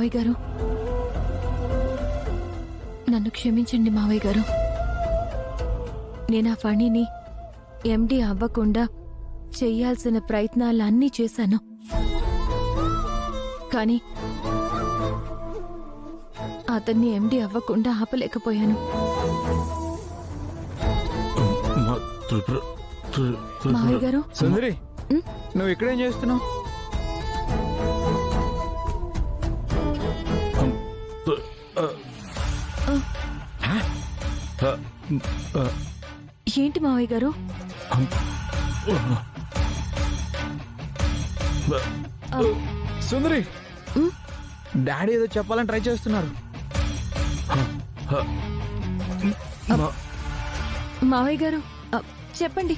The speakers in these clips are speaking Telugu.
మావయ్య గారు, నన్ను క్షమించండి మావయ్య గారు. నేను ఆ ఫణిని ఎండి అవ్వకుండా చెయ్యాల్సిన ప్రయత్నాలన్నీ చేశాను. కానీ అతన్ని ఎండి అవ్వకుండా ఆపలేకపోయాను. మావయ్య గారు. సుందరి, నువ్వు ఇక్కడేం చేస్తున్నావు? ఏంటి మావయ్య గారు? సుందరి, డాడీ ఏదో చెప్పాలని ట్రై చేస్తున్నారు. మావయ్య గారు చెప్పండి.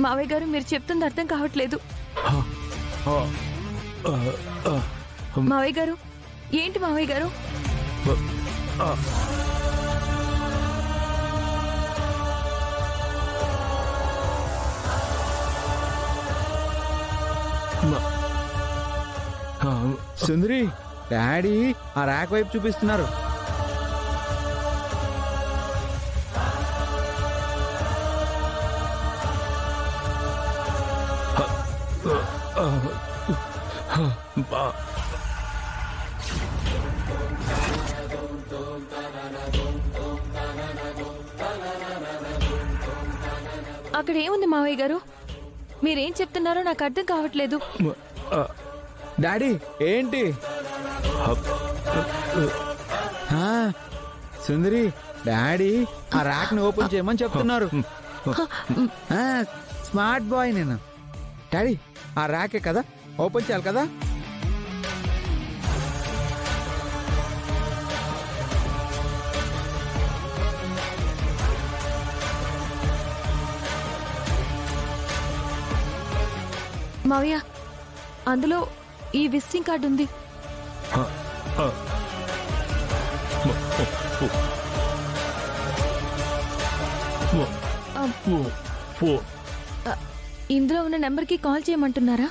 మావయ్య గారు, మీరు చెప్తుంది అర్థం కావట్లేదు. మావయ్య గారు, ఏంటి మావయ్య గారు? సుందరి, డాడీ ఆ ర్యాక్ వైపు చూపిస్తున్నారు. అక్కడ ఏముంది మావయ్య గారు? మీరేం చెప్తున్నారో నాకు అర్థం కావట్లేదు. డాడీ ఏంటి? సుందరి, డాడీ ఆ ర్యాక్ ని ఓపెన్ చేయమని చెప్తున్నారు. స్మార్ట్ బాయ్ నేను. డాడీ ఆ ర్యాకే కదా ఓపెన్ చేయాలి కదా. మావయ్య, అందులో ఈ విజిటింగ్ కార్డు ఉంది. ఇందులో ఉన్న నెంబర్కి కాల్ చేయమంటున్నారా?